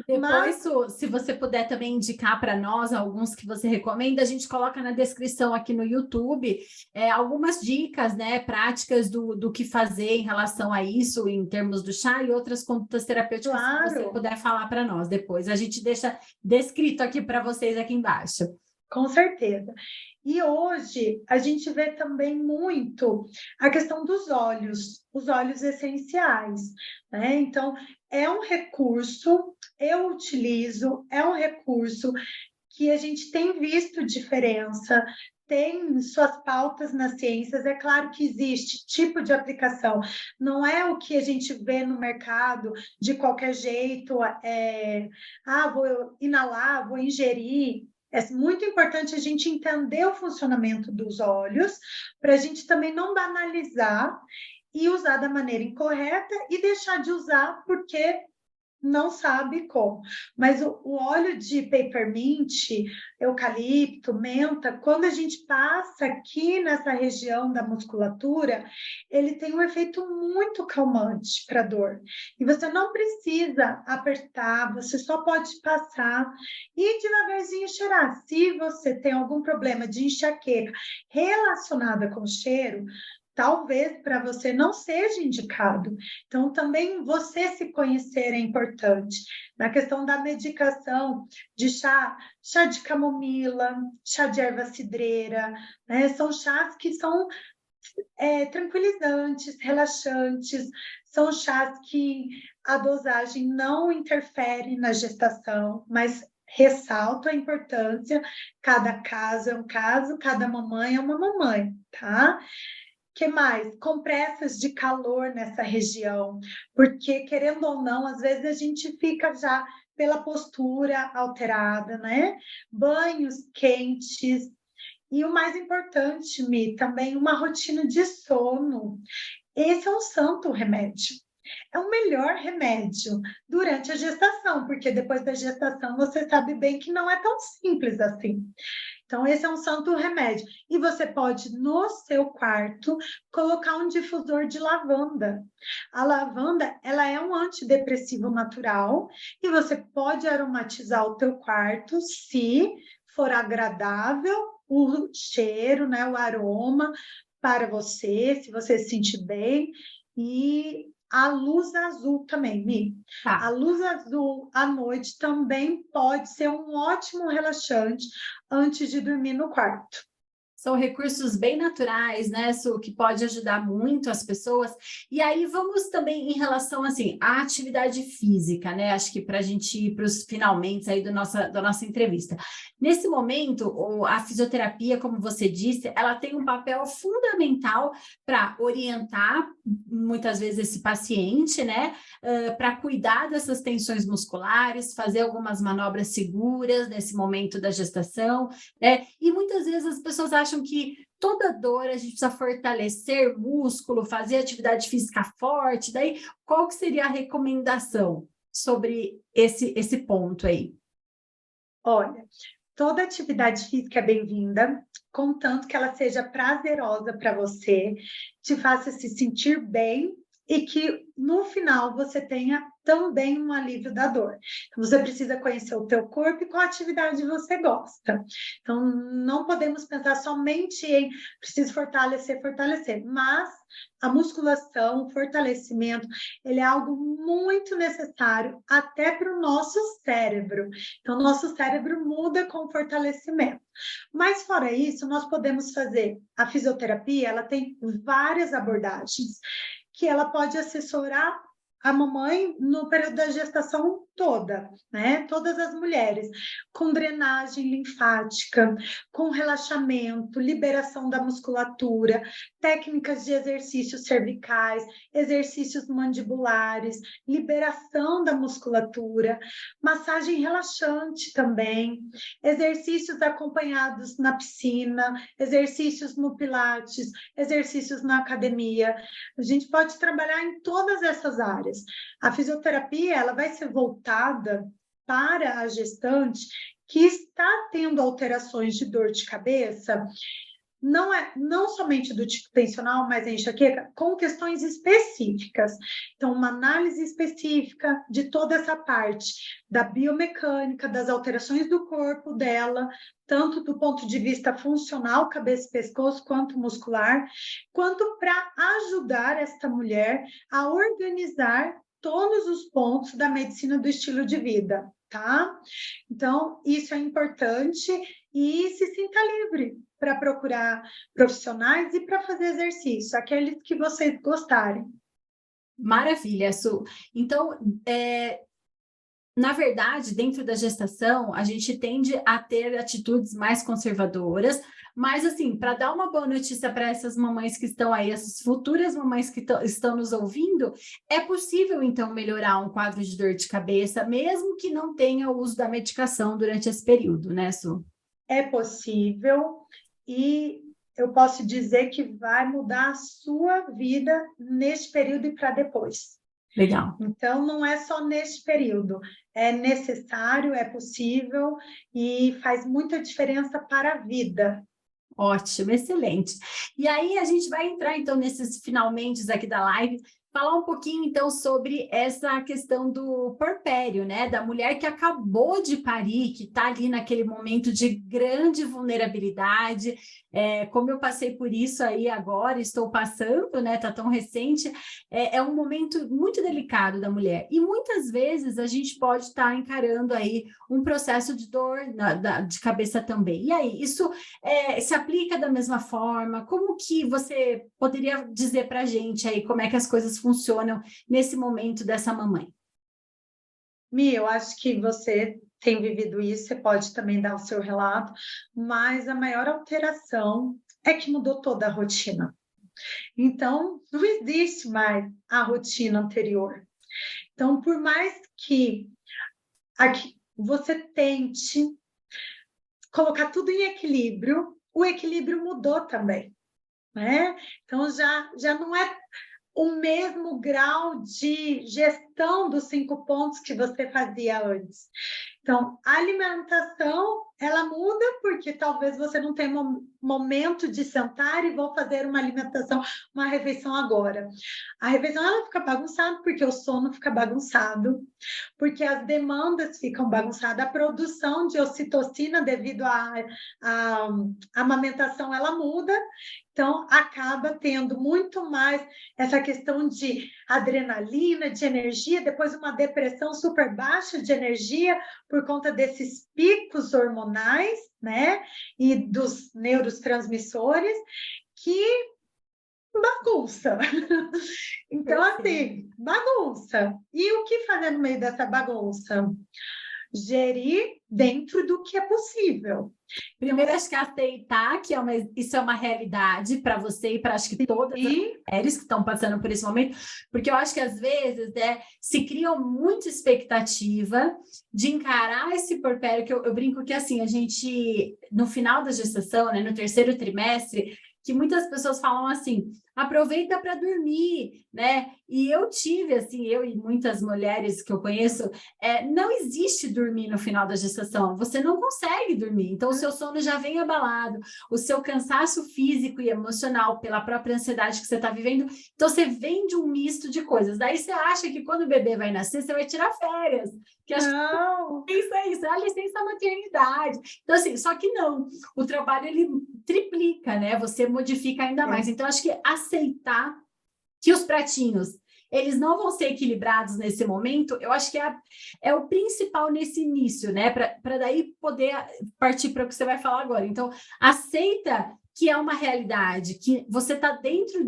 E depois, se você puder também indicar para nós alguns que você recomenda, a gente coloca na descrição aqui no YouTube algumas dicas, né, práticas do que fazer em relação a isso, em termos do chá e outras condutas terapêuticas, Claro. Se você puder falar para nós depois. A gente deixa descrito aqui para vocês aqui embaixo. Com certeza. E hoje a gente vê também muito a questão dos óleos, os óleos essenciais, né? Então, é um recurso, eu utilizo, é um recurso que a gente tem visto diferença, tem suas pautas nas ciências. É claro que existe tipo de aplicação, não é o que a gente vê no mercado de qualquer jeito, vou inalar, vou ingerir. É muito importante a gente entender o funcionamento dos óleos, para a gente também não banalizar e usar da maneira incorreta e deixar de usar porque não sabe como. Mas o óleo de peppermint, eucalipto, menta, quando a gente passa aqui nessa região da musculatura, ele tem um efeito muito calmante para a dor. E você não precisa apertar, você só pode passar e devagarzinho cheirar. Se você tem algum problema de enxaqueca relacionada com cheiro, talvez para você não seja indicado. Então, também você se conhecer é importante. Na questão da medicação, de chá de camomila, chá de erva cidreira, né? São chás que são tranquilizantes, relaxantes, são chás que a dosagem não interfere na gestação, mas ressalto a importância, cada caso é um caso, cada mamãe é uma mamãe, tá? Que mais? Compressas de calor nessa região, porque, querendo ou não, às vezes a gente fica já pela postura alterada, né? Banhos quentes. E o mais importante, Mi, também uma rotina de sono. Esse é um santo remédio. É o melhor remédio durante a gestação, porque depois da gestação você sabe bem que não é tão simples assim. Então, esse é um santo remédio. E você pode, no seu quarto, colocar um difusor de lavanda. A lavanda, ela é um antidepressivo natural e você pode aromatizar o teu quarto se for agradável o cheiro, né, o aroma para você, se você se sentir bem. e a luz azul também, Mi. A Tá. luz azul à noite também pode ser um ótimo relaxante antes de dormir no quarto. São recursos bem naturais, né, Su, que pode ajudar muito as pessoas. E aí vamos também em relação assim à atividade física, né? Acho que para a gente ir para os finalmente aí da nossa entrevista. Nesse momento, a fisioterapia, como você disse, ela tem um papel fundamental para orientar muitas vezes esse paciente, né? Para cuidar dessas tensões musculares, fazer algumas manobras seguras nesse momento da gestação, né? E muitas vezes as pessoas acham que toda dor a gente precisa fortalecer músculo, fazer atividade física forte. Daí, qual que seria a recomendação sobre esse ponto aí? Olha, toda atividade física é bem-vinda, contanto que ela seja prazerosa para você, te faça se sentir bem e que no final você tenha também um alívio da dor. Então, você precisa conhecer o teu corpo e qual atividade você gosta. Então, não podemos pensar somente em preciso fortalecer, mas a musculação, o fortalecimento, ele é algo muito necessário até para o nosso cérebro. Então, nosso cérebro muda com o fortalecimento. Mas fora isso, nós podemos fazer a fisioterapia, ela tem várias abordagens que ela pode assessorar a mamãe no período da gestação toda, né? Todas as mulheres, com drenagem linfática, com relaxamento, liberação da musculatura, técnicas de exercícios cervicais, exercícios mandibulares, liberação da musculatura, massagem relaxante também, exercícios acompanhados na piscina, exercícios no pilates, exercícios na academia. A gente pode trabalhar em todas essas áreas. A fisioterapia, ela vai ser voltada para a gestante que está tendo alterações de dor de cabeça, não somente do tipo tensional, mas enxaqueca, com questões específicas. Então, uma análise específica de toda essa parte da biomecânica, das alterações do corpo dela, tanto do ponto de vista funcional, cabeça e pescoço, quanto muscular, quanto para ajudar esta mulher a organizar todos os pontos da medicina do estilo de vida, tá? Então, isso é importante e se sinta livre para procurar profissionais e para fazer exercício, aqueles que vocês gostarem. Maravilha, Su. Então, na verdade, dentro da gestação, a gente tende a ter atitudes mais conservadoras, mas assim, para dar uma boa notícia para essas mamães que estão aí, essas futuras mamães que estão nos ouvindo, é possível então melhorar um quadro de dor de cabeça, mesmo que não tenha o uso da medicação durante esse período, né, Su? É possível e eu posso dizer que vai mudar a sua vida neste período e para depois. Legal. Então, não é só neste período, é necessário, é possível e faz muita diferença para a vida. Ótimo, excelente. E aí a gente vai entrar então nesses finalmente aqui da live, falar um pouquinho então sobre essa questão do porpério, né? Da mulher que acabou de parir, que está ali naquele momento de grande vulnerabilidade. Como eu passei por isso aí agora, estou passando, né? Tá tão recente. É um momento muito delicado da mulher. E muitas vezes a gente pode estar encarando aí um processo de dor de cabeça também. E aí, isso se aplica da mesma forma? Como que você poderia dizer para a gente aí como é que as coisas funcionam nesse momento dessa mamãe? Mi, eu acho que você tem vivido isso, você pode também dar o seu relato, mas a maior alteração é que mudou toda a rotina. Então, não existe mais a rotina anterior. Então, por mais que aqui você tente colocar tudo em equilíbrio, o equilíbrio mudou também, né? Então, já não é o mesmo grau de gestão dos 5 pontos que você fazia antes. Então, a alimentação ela muda porque talvez você não tenha momento de sentar e vou fazer uma alimentação, uma refeição agora. A refeição ela fica bagunçada porque o sono fica bagunçado, porque as demandas ficam bagunçadas, a produção de ocitocina devido à amamentação ela muda, então acaba tendo muito mais essa questão de adrenalina, de energia, depois uma depressão super baixa de energia por conta desses picos hormonais, né? E dos neurotransmissores que bagunça. Então, assim, bagunça. E o que fazer no meio dessa bagunça? Gerir dentro do que é possível. Primeiro, acho que aceitar que isso é uma realidade para você e para acho que todas as mulheres que estão passando por esse momento, porque eu acho que às vezes se cria muita expectativa de encarar esse porpério, que eu brinco que assim, a gente, no final da gestação, né, no terceiro trimestre, que muitas pessoas falam assim, aproveita para dormir, né? E eu tive, assim, eu e muitas mulheres que eu conheço, não existe dormir no final da gestação, você não consegue dormir, então o seu sono já vem abalado, o seu cansaço físico e emocional pela própria ansiedade que você está vivendo, então você vem de um misto de coisas, daí você acha que quando o bebê vai nascer, você vai tirar férias, que acho que isso é a licença maternidade, então assim, só que não, o trabalho ele triplica, né, você modifica ainda mais, então acho que aceitar que os pratinhos, eles não vão ser equilibrados nesse momento, eu acho que é o principal nesse início, né? Para daí poder partir para o que você vai falar agora. Então, aceita que é uma realidade, que você está dentro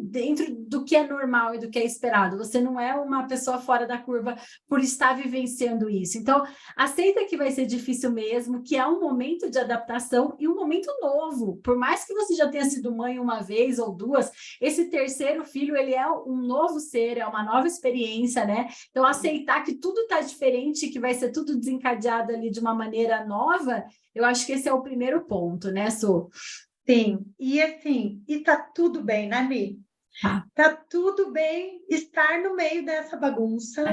do que é normal e do que é esperado. Você não é uma pessoa fora da curva por estar vivenciando isso. Então, aceita que vai ser difícil mesmo, que é um momento de adaptação e um momento novo. Por mais que você já tenha sido mãe uma vez ou duas, esse terceiro filho, ele é um novo ser, é uma nova experiência, né? Então, aceitar que tudo está diferente, que vai ser tudo desencadeado ali de uma maneira nova, eu acho que esse é o primeiro ponto, né, Su? Sim, e assim, e tá tudo bem, né, Mi? Tá tudo bem estar no meio dessa bagunça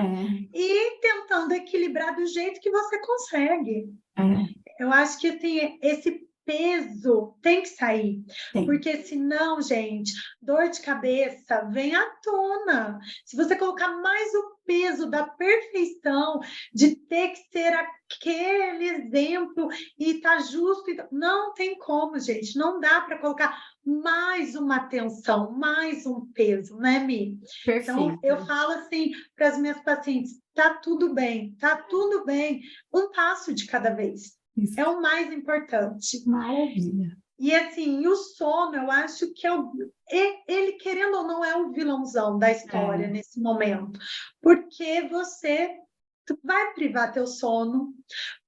e tentando equilibrar do jeito que você consegue. Eu acho que assim, esse peso tem que sair, porque senão, gente, dor de cabeça vem à tona. Se você colocar mais o peso da perfeição, de ter que ser aquele exemplo e tá justo, não tem como, gente, não dá para colocar mais uma tensão, mais um peso, né, Mi? Perfeito. Então, eu falo assim para as minhas pacientes, tá tudo bem, um passo de cada vez. Isso. É o mais importante. Maravilha. E assim, o sono, eu acho que ele, querendo ou não, é o vilãozão da história nesse momento. Porque você vai privar teu sono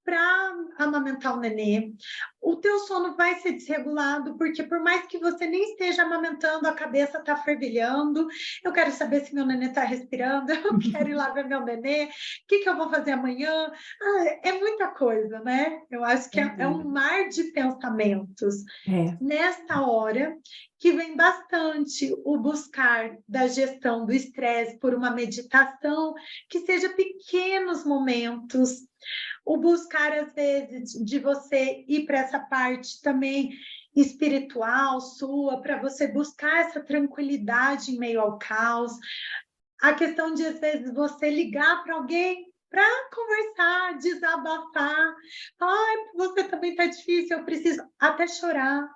para amamentar o nenê. O teu sono vai ser desregulado, porque por mais que você nem esteja amamentando, a cabeça está fervilhando. Eu quero saber se meu nenê está respirando, eu quero ir lá ver meu nenê, o que eu vou fazer amanhã? É muita coisa, né? Eu acho que é um mar de pensamentos. Nesta hora, que vem bastante o buscar da gestão do estresse por uma meditação, que seja pequenos momentos, o buscar, às vezes, de você ir para essa parte também espiritual sua, para você buscar essa tranquilidade em meio ao caos. A questão de, às vezes, você ligar para alguém para conversar, desabafar. Ai, você também está difícil, eu preciso até chorar.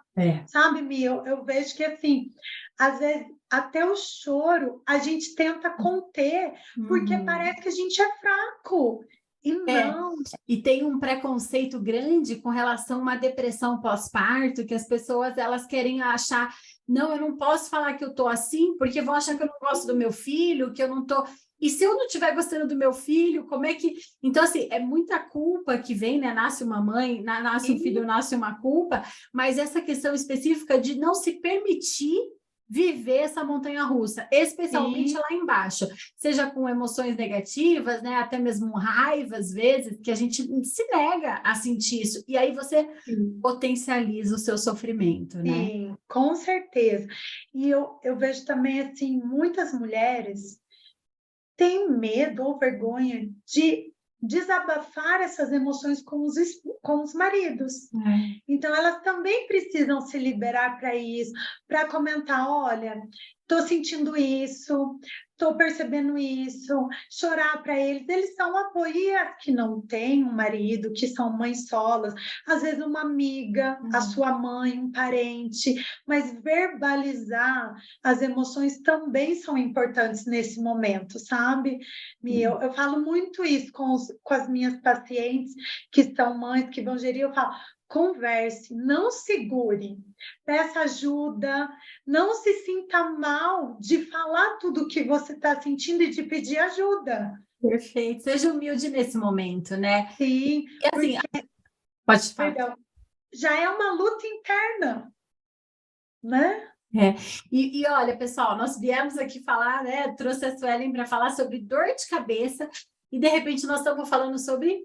Sabe, Mi? Eu vejo que, assim, às vezes, até o choro a gente tenta conter, porque parece que a gente é fraco. E não. E tem um preconceito grande com relação a uma depressão pós-parto, que as pessoas elas querem achar, não, eu não posso falar que eu tô assim, porque vão achar que eu não gosto do meu filho, que eu não tô. E se eu não estiver gostando do meu filho, como é que. Então, assim, é muita culpa que vem, né? Nasce uma mãe, nasce um filho, nasce uma culpa, mas essa questão específica de não se permitir viver essa montanha-russa, especialmente lá embaixo, seja com emoções negativas, né, até mesmo raiva, às vezes, que a gente se nega a sentir isso, e aí você potencializa o seu sofrimento, né? Sim, com certeza. E eu vejo também, assim, muitas mulheres têm medo ou vergonha de desabafar essas emoções com os maridos. Então, elas também precisam se liberar para isso, para comentar: olha, estou sentindo isso, estou percebendo isso, chorar para eles. Eles são apoio. E as que não têm um marido, que são mães solas, às vezes uma amiga, a sua mãe, um parente, mas verbalizar as emoções também são importantes nesse momento, sabe? Eu falo muito isso com as minhas pacientes que são mães, que vão gerir, eu falo: converse, não segure, peça ajuda, não se sinta mal de falar tudo o que você está sentindo e de pedir ajuda. Perfeito, seja humilde nesse momento, né? Sim, E assim, pode falar. perdão, já é uma luta interna, né? E olha, pessoal, nós viemos aqui falar, né? Trouxe a Suelen para falar sobre dor de cabeça e de repente nós estamos falando sobre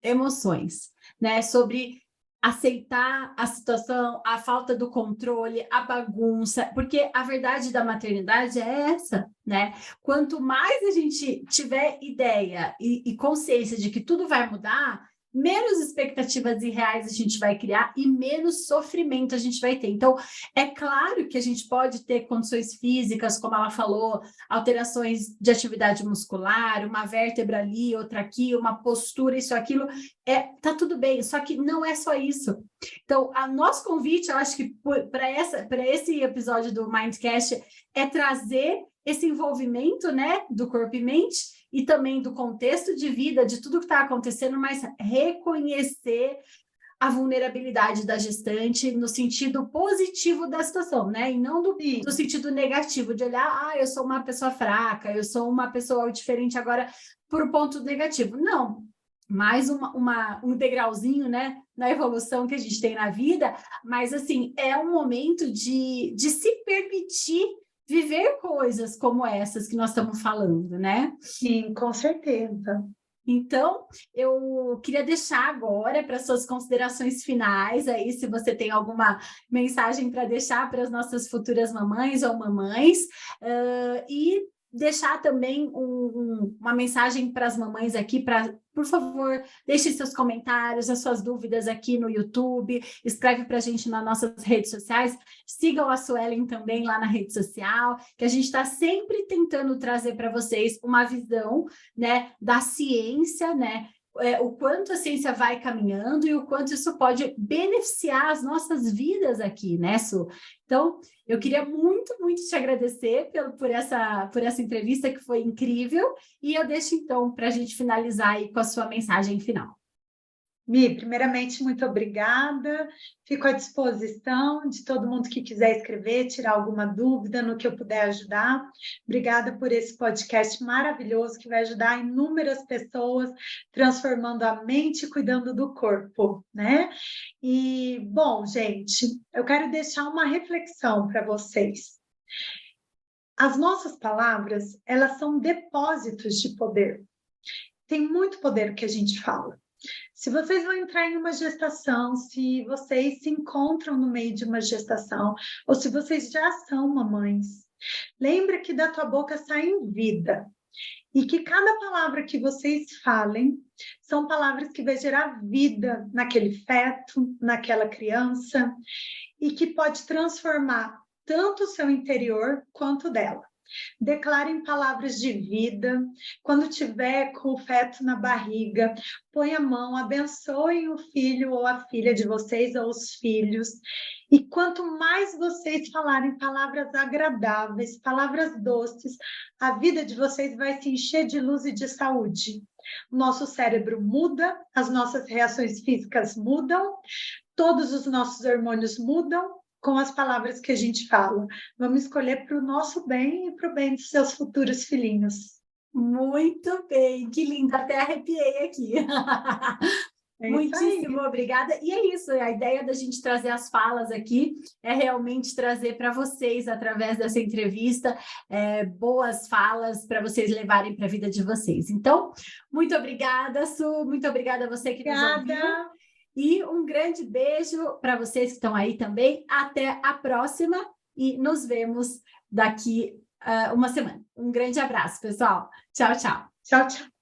emoções, né? Sobre aceitar a situação, a falta do controle, a bagunça, porque a verdade da maternidade é essa, né? Quanto mais a gente tiver ideia e consciência de que tudo vai mudar, menos expectativas irreais a gente vai criar e menos sofrimento a gente vai ter. Então, é claro que a gente pode ter condições físicas, como ela falou, alterações de atividade muscular, uma vértebra ali, outra aqui, uma postura, isso, aquilo, tá tudo bem, só que não é só isso. Então, nosso convite, eu acho que para esse episódio do Mindcast é trazer esse envolvimento, né, do corpo e mente, e também do contexto de vida, de tudo que está acontecendo, mas reconhecer a vulnerabilidade da gestante no sentido positivo da situação, né? E não do sentido negativo, de olhar, eu sou uma pessoa fraca, eu sou uma pessoa diferente agora por ponto negativo. Não, mais um degrauzinho, né, na evolução que a gente tem na vida, mas, assim, é um momento de se permitir viver coisas como essas que nós estamos falando, né? Sim, com certeza. Então, eu queria deixar agora para suas considerações finais, aí, se você tem alguma mensagem para deixar para as nossas futuras mamães ou mamães, e deixar também uma mensagem para as mamães aqui, por favor, deixe seus comentários, as suas dúvidas aqui no YouTube, escreve para a gente nas nossas redes sociais, sigam a Suelen também lá na rede social, que a gente está sempre tentando trazer para vocês uma visão, né, da ciência, né, o quanto a ciência vai caminhando e o quanto isso pode beneficiar as nossas vidas aqui, né, Su? Então, eu queria muito, muito te agradecer por essa entrevista que foi incrível, e eu deixo, então, para a gente finalizar aí com a sua mensagem final. Mi, primeiramente, muito obrigada. Fico à disposição de todo mundo que quiser escrever, tirar alguma dúvida no que eu puder ajudar. Obrigada por esse podcast maravilhoso que vai ajudar inúmeras pessoas, transformando a mente e cuidando do corpo, né? E, bom, gente, eu quero deixar uma reflexão para vocês. As nossas palavras, elas são depósitos de poder. Tem muito poder o que a gente fala. Se vocês vão entrar em uma gestação, se vocês se encontram no meio de uma gestação, ou se vocês já são mamães, lembra que da tua boca saem vida. E que cada palavra que vocês falem são palavras que vai gerar vida naquele feto, naquela criança, e que pode transformar tanto o seu interior quanto o dela. Declarem palavras de vida. Quando tiver com o feto na barriga, põe a mão, abençoem o filho ou a filha de vocês ou os filhos. E quanto mais vocês falarem palavras agradáveis, palavras doces, a vida de vocês vai se encher de luz e de saúde. O nosso cérebro muda, as nossas reações físicas mudam, todos os nossos hormônios mudam com as palavras que a gente fala. Vamos escolher para o nosso bem e para o bem dos seus futuros filhinhos. Muito bem, que lindo, até arrepiei aqui. Muitíssimo obrigada. E é isso, a ideia da gente trazer as falas aqui é realmente trazer para vocês, através dessa entrevista, boas falas para vocês levarem para a vida de vocês. Então, muito obrigada, Su, muito obrigada a você que nos ouviu. E um grande beijo para vocês que estão aí também. Até a próxima e nos vemos daqui uma semana. Um grande abraço, pessoal. Tchau, tchau. Tchau, tchau.